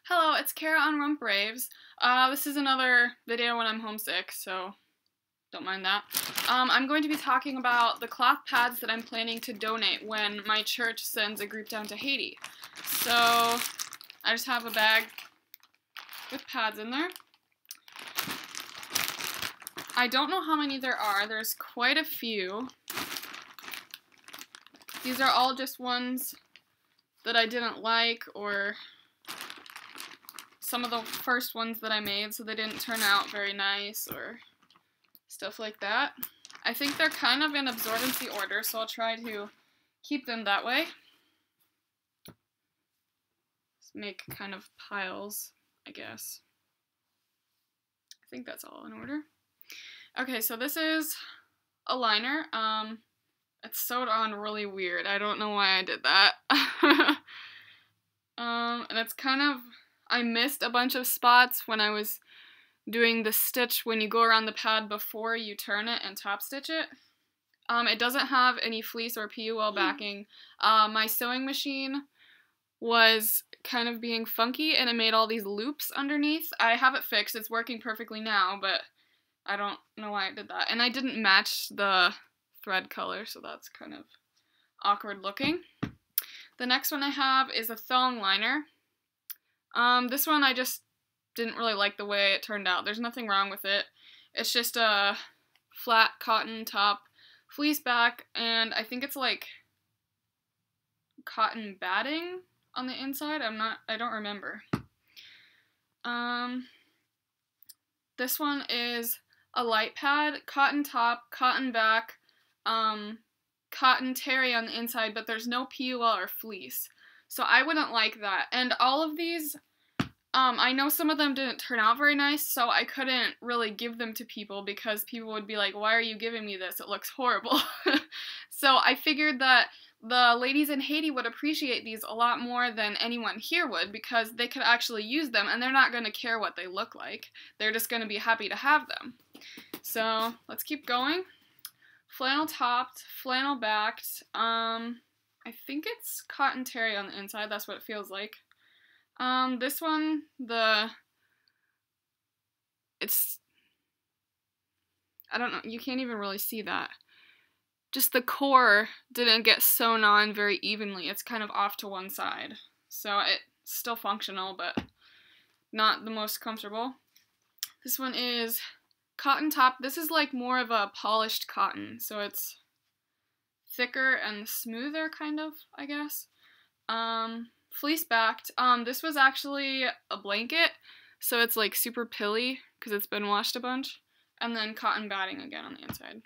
Hello, it's Kara on Rump Raves. This is another video when I'm homesick, so don't mind that. I'm going to be talking about the cloth pads that I'm planning to donate when my church sends a group down to Haiti. So, I just have a bag with pads in there. I don't know how many there are. There's quite a few. These are all just ones that I didn't like, or some of the first ones that I made, so they didn't turn out very nice, or stuff like that. I think they're kind of in absorbency order, so I'll try to keep them that way. Just make kind of piles, I guess. I think that's all in order. Okay, so this is a liner. It's sewed on really weird. I don't know why I did that. And it's kind of, I missed a bunch of spots when I was doing the stitch when you go around the pad before you turn it and top stitch it. It doesn't have any fleece or PUL backing. My sewing machine was kind of being funky and it made all these loops underneath. I have it fixed. It's working perfectly now, but I don't know why I did that. And I didn't match the thread color, so that's kind of awkward looking. The next one I have is a thong liner. This one I just didn't really like the way it turned out. There's nothing wrong with it. It's just a flat cotton top, fleece back, and I think it's like cotton batting on the inside. I don't remember. This one is a light pad, cotton top, cotton back, cotton terry on the inside, but there's no PUL or fleece. So I wouldn't like that. And all of these, I know some of them didn't turn out very nice, so I couldn't really give them to people because people would be like, why are you giving me this? It looks horrible. So I figured that the ladies in Haiti would appreciate these a lot more than anyone here would because they could actually use them and they're not going to care what they look like. They're just going to be happy to have them. So let's keep going. Flannel topped, flannel backed. I think it's cotton terry on the inside. That's what it feels like. This one, I don't know, you can't even really see that. Just the core didn't get sewn on very evenly. It's kind of off to one side. So it's still functional, but not the most comfortable. This one is cotton top. This is like more of a polished cotton, so it's thicker and smoother, kind of, I guess. Fleece backed. This was actually a blanket, so it's like super pilly because it's been washed a bunch. And then cotton batting again on the inside.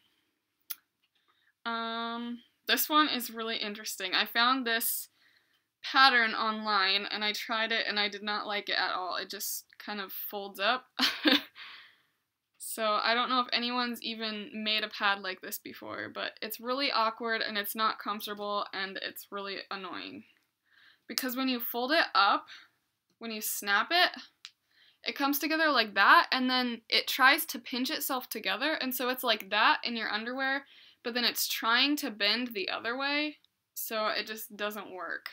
This one is really interesting. I found this pattern online and I tried it and I did not like it at all. It just kind of folds up. So I don't know if anyone's even made a pad like this before, but it's really awkward and it's not comfortable and it's really annoying. Because when you fold it up, when you snap it, it comes together like that and then it tries to pinch itself together, and so it's like that in your underwear, but then it's trying to bend the other way, so it just doesn't work.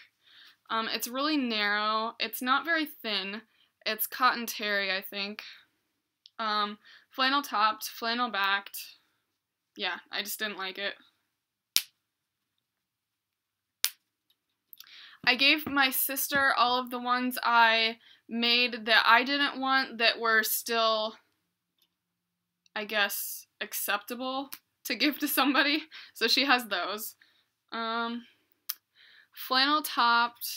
It's really narrow. It's not very thin. It's cotton terry, I think. Flannel topped, flannel backed. Yeah, I just didn't like it. I gave my sister all of the ones I made that I didn't want that were still, I guess, acceptable to give to somebody. So she has those. Flannel topped,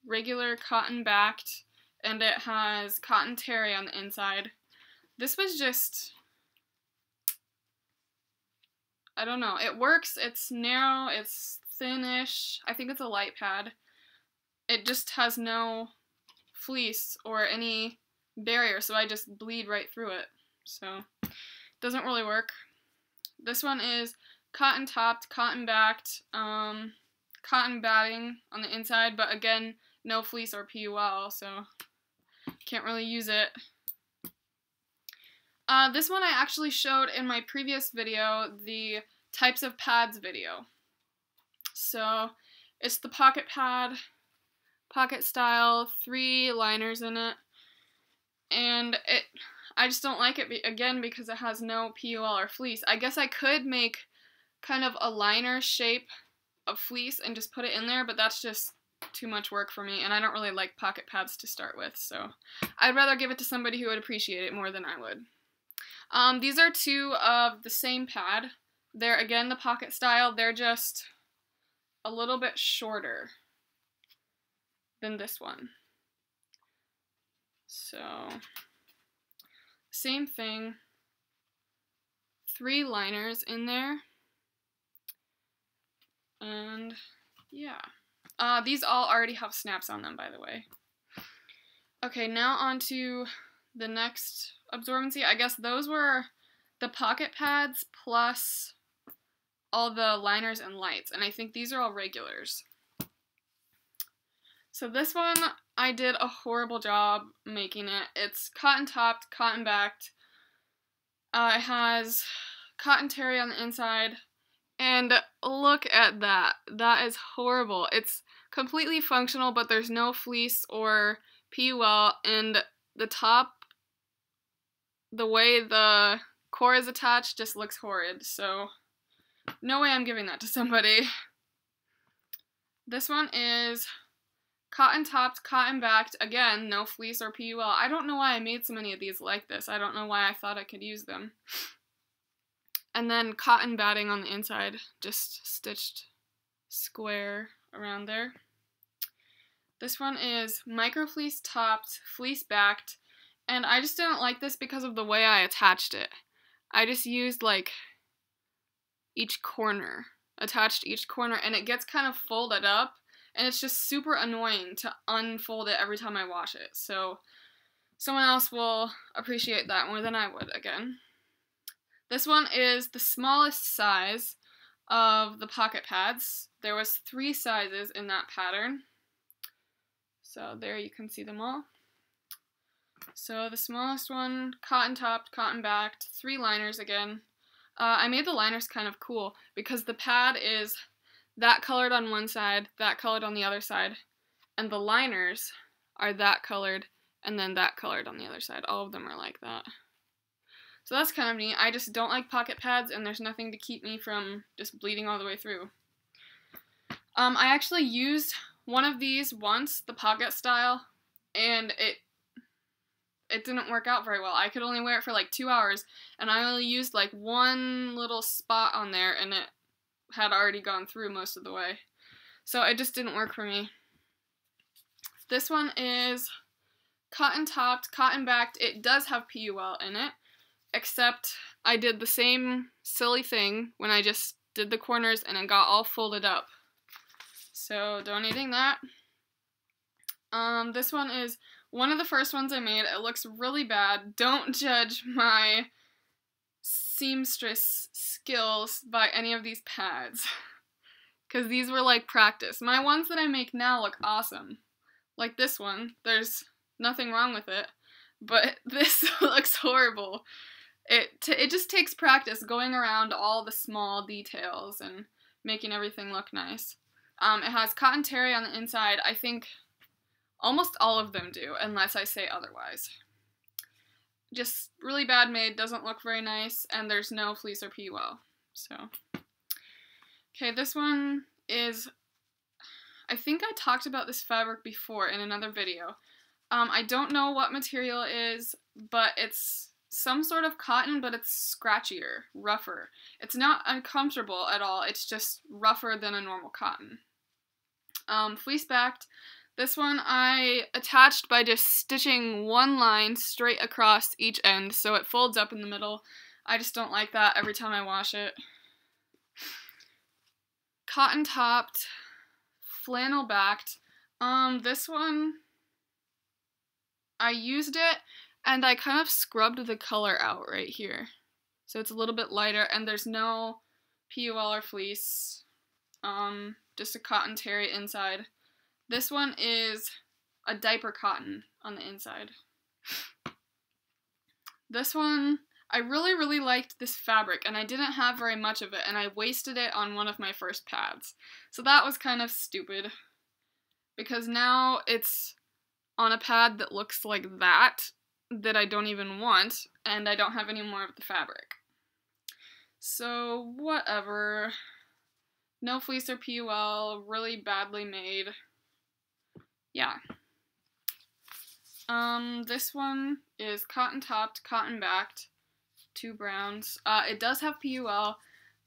regular cotton backed, and it has cotton terry on the inside. This was just, I don't know, it works, it's narrow, it's thinnish, I think it's a light pad. It just has no fleece or any barrier, so I just bleed right through it, so it doesn't really work. This one is cotton topped, cotton backed, cotton batting on the inside, but again, no fleece or PUL, so can't really use it. This one I actually showed in my previous video, the types of pads video. So it's the pocket pad, pocket style, 3 liners in it, and I just don't like it, again, because it has no PUL or fleece. I guess I could make kind of a liner shape of fleece and just put it in there, but that's just too much work for me, and I don't really like pocket pads to start with, so I'd rather give it to somebody who would appreciate it more than I would. These are 2 of the same pad. They're, again, the pocket style. They're just a little bit shorter than this one. So, same thing. 3 liners in there. And, yeah. These all already have snaps on them, by the way. Okay, now on to the next absorbency. I guess those were the pocket pads plus all the liners and lights, and I think these are all regulars. So this one, I did a horrible job making it. It's cotton topped, cotton backed. It has cotton terry on the inside, and look at that. That is horrible. It's completely functional, but there's no fleece or PUL, and the top, the way the core is attached, just looks horrid, so no way I'm giving that to somebody. This one is cotton topped, cotton backed, again, no fleece or PUL. I don't know why I made so many of these like this. I don't know why I thought I could use them. And then cotton batting on the inside, just stitched square around there. This one is micro fleece topped, fleece backed, and I just didn't like this because of the way I attached it. I just used like each corner, attached each corner, and it gets kind of folded up, and it's just super annoying to unfold it every time I wash it. So someone else will appreciate that more than I would, again. This one is the smallest size of the pocket pads. There was 3 sizes in that pattern. So there you can see them all. So the smallest one, cotton topped, cotton backed, 3 liners again. I made the liners kind of cool because the pad is that colored on one side, that colored on the other side, and the liners are that colored and then that colored on the other side. All of them are like that. So that's kind of neat. I just don't like pocket pads, and there's nothing to keep me from just bleeding all the way through. I actually used one of these once, the pocket style, and it didn't work out very well. I could only wear it for like 2 hours, and I only used like one little spot on there, and it had already gone through most of the way. So it just didn't work for me. This one is cotton topped, cotton backed. It does have PUL in it, except I did the same silly thing when I just did the corners and it got all folded up. So donating that. This one is one of the first ones I made. It looks really bad. Don't judge my seamstress skills by any of these pads, because these were like practice. My ones that I make now look awesome. Like this one, there's nothing wrong with it, but this looks horrible. It just takes practice going around all the small details and making everything look nice. It has cotton terry on the inside. I think almost all of them do, unless I say otherwise. Just really bad made, doesn't look very nice, and there's no fleece or PUL. So, okay, this one is, I think I talked about this fabric before in another video. I don't know what material it is, but it's some sort of cotton, but it's scratchier, rougher. It's not uncomfortable at all, it's just rougher than a normal cotton. Fleece backed. This one I attached by just stitching one line straight across each end, so it folds up in the middle. I just don't like that every time I wash it. Cotton topped, flannel backed. This one, I used it and I kind of scrubbed the color out right here. So it's a little bit lighter, and there's no PUL or fleece. Just a cotton terry inside. This one is a diaper cotton on the inside. This one, I really liked this fabric, and I didn't have very much of it, and I wasted it on one of my first pads. So that was kind of stupid. because now it's on a pad that looks like that I don't even want, and I don't have any more of the fabric. So whatever. No fleece or PUL, really badly made. Yeah. This one is cotton topped, cotton backed, 2 browns. It does have PUL,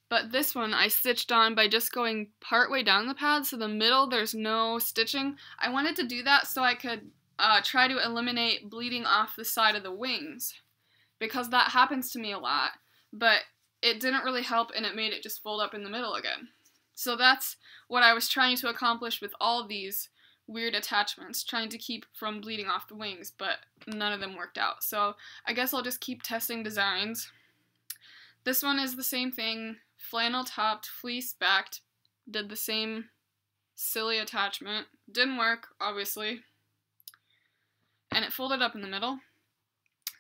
but this one I stitched on by just going part way down the pad, so the middle there's no stitching. I wanted to do that so I could try to eliminate bleeding off the side of the wings, because that happens to me a lot, but it didn't really help and it made it just fold up in the middle again. So that's what I was trying to accomplish with all these weird attachments, trying to keep from bleeding off the wings, but none of them worked out. So I guess I'll just keep testing designs. This one is the same thing, flannel topped, fleece backed, did the same silly attachment. Didn't work, obviously. And it folded up in the middle.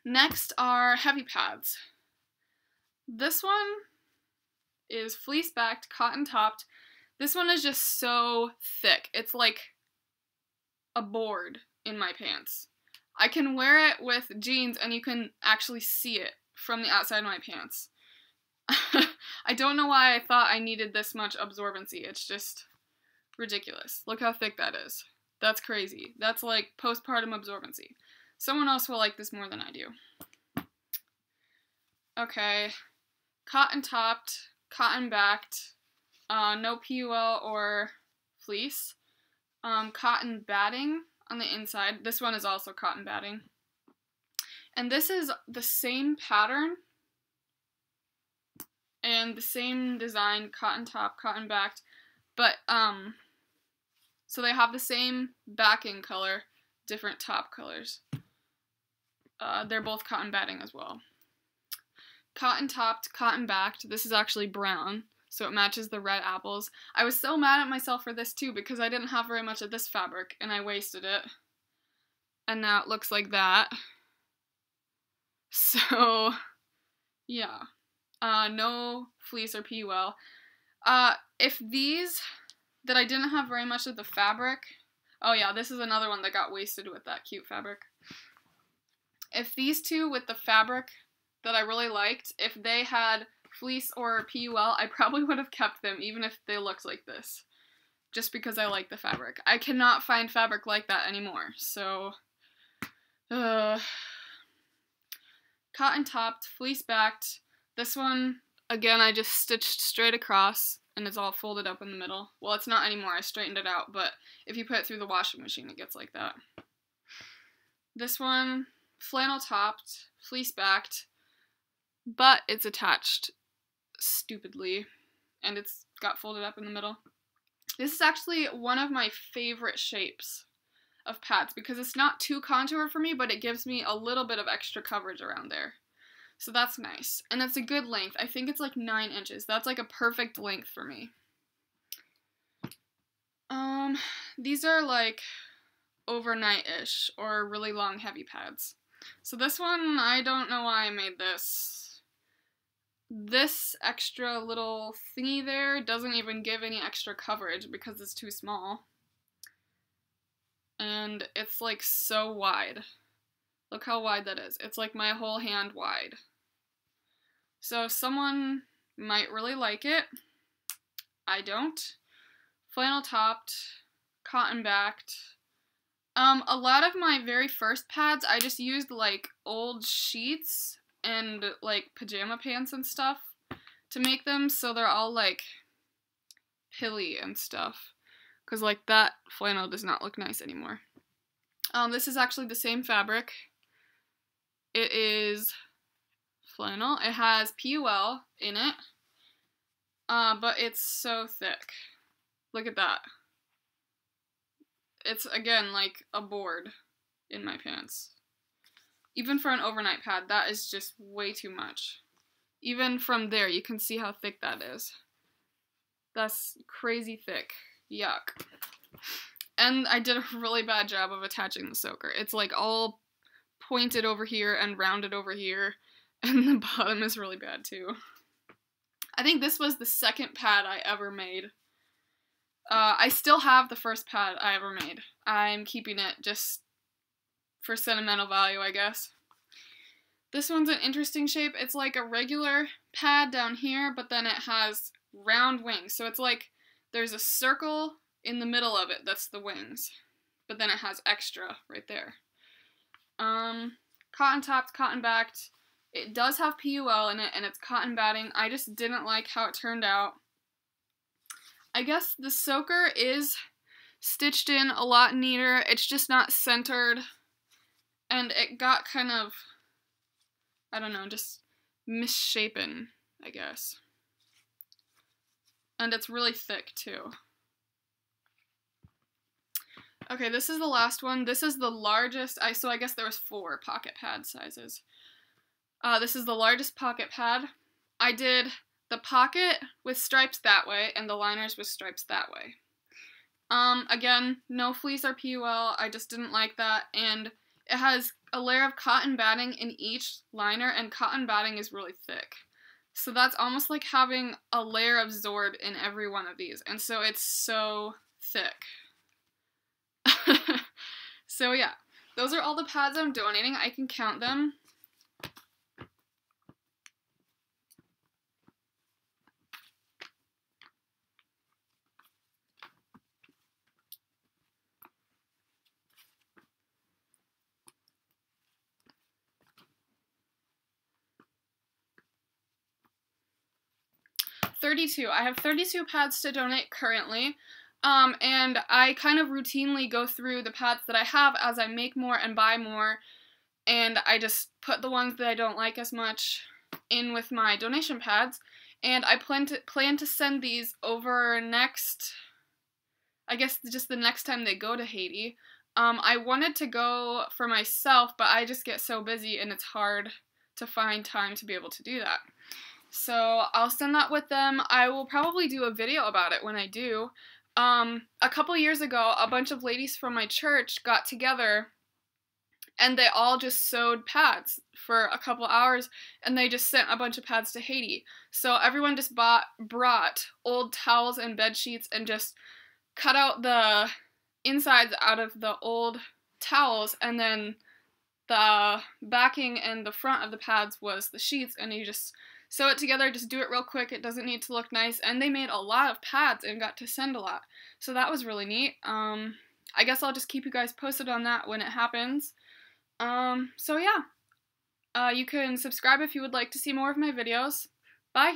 Next are heavy pads. This one is fleece backed, cotton topped. This one is just so thick. It's like a board in my pants. I can wear it with jeans and you can actually see it from the outside of my pants. I don't know why I thought I needed this much absorbency. It's just ridiculous. Look how thick that is. That's crazy. That's like postpartum absorbency. Someone else will like this more than I do. Okay. Cotton topped, cotton backed, no PUL or fleece. Cotton batting on the inside. This one is also cotton batting. And this is the same pattern and the same design, cotton top, cotton backed, but so they have the same backing color, different top colors. They're both cotton batting as well. Cotton topped, cotton backed. This is actually brown, so it matches the red apples. I was so mad at myself for this too because I didn't have very much of this fabric and I wasted it. And now it looks like that. So, yeah. No fleece or PUL. If these that I didn't have very much of the fabric, oh yeah, this is another one that got wasted with that cute fabric. If these two with the fabric that I really liked, if they had fleece or PUL, I probably would have kept them even if they looked like this, just because I like the fabric. I cannot find fabric like that anymore, so cotton topped, fleece backed. This one, again, I just stitched straight across and it's all folded up in the middle. Well, it's not anymore, I straightened it out, but if you put it through the washing machine, it gets like that. This one, flannel topped, fleece backed, but it's attached stupidly, and it's got folded up in the middle. This is actually one of my favorite shapes of pads because it's not too contour for me, but it gives me a little bit of extra coverage around there. So that's nice. And it's a good length. I think it's like 9 inches. That's like a perfect length for me. These are like overnight-ish or really long heavy pads. So this one, I don't know why I made this. This extra little thingy there doesn't even give any extra coverage because it's too small. And it's like so wide. Look how wide that is. It's like my whole hand wide. So someone might really like it. I don't. Flannel topped, cotton backed. A lot of my very first pads, I just used like old sheets and like pajama pants and stuff to make them, so they're all like pilly and stuff. Because like that flannel does not look nice anymore. This is actually the same fabric. It is flannel. It has PUL in it, but it's so thick. Look at that. It's, again, like a board in my pants. Even for an overnight pad, that is just way too much. Even from there, you can see how thick that is. That's crazy thick. Yuck. And I did a really bad job of attaching the soaker. It's like all pointed over here and rounded over here, and the bottom is really bad too. I think this was the second pad I ever made. I still have the first pad I ever made. I'm keeping it just for sentimental value, I guess. This one's an interesting shape. It's like a regular pad down here, but then it has round wings. So it's like there's a circle in the middle of it that's the wings, but then it has extra right there. Cotton topped, cotton backed. It does have PUL in it, and it's cotton batting. I just didn't like how it turned out. I guess the soaker is stitched in a lot neater. It's just not centered, and it got kind of, I don't know, just misshapen, I guess. And it's really thick, too. Okay, this is the last one. This is the largest, so I guess there was 4 pocket pad sizes. This is the largest pocket pad. I did the pocket with stripes that way, and the liners with stripes that way. Again, no fleece or PUL, I just didn't like that, and it has a layer of cotton batting in each liner, and cotton batting is really thick. So that's almost like having a layer of Zord in every one of these, and so it's so thick. So yeah, those are all the pads I'm donating. I can count them. I have 32 pads to donate currently, and I kind of routinely go through the pads that I have as I make more and buy more, and I just put the ones that I don't like as much in with my donation pads, and I plan to send these over next, I guess just the next time they go to Haiti. I wanted to go for myself, but I just get so busy and it's hard to find time to be able to do that. So I'll send that with them. I will probably do a video about it when I do. A couple years ago, a bunch of ladies from my church got together and they all just sewed pads for a couple hours, and they just sent a bunch of pads to Haiti. So everyone just brought old towels and bed sheets and just cut out the insides out of the old towels, and then the backing and the front of the pads was the sheets, and you just sew it together, just do it real quick. It doesn't need to look nice, and they made a lot of pads and got to send a lot. So that was really neat. I guess I'll just keep you guys posted on that when it happens. So yeah, you can subscribe if you would like to see more of my videos. Bye!